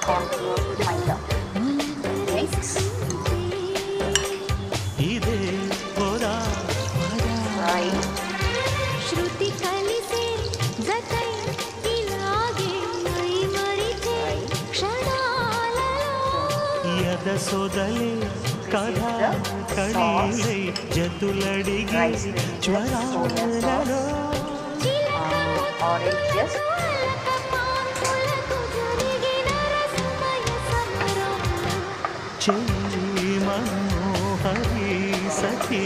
contour kind of. Next. Right. श्रुति కలిసే జతై ఇలాగే my మరిచే క్షణాలలో యద సోదలే కథా కడిలై జతులడిగి జ్వరాలలో Orange just చెలి మనోహరి సఖీ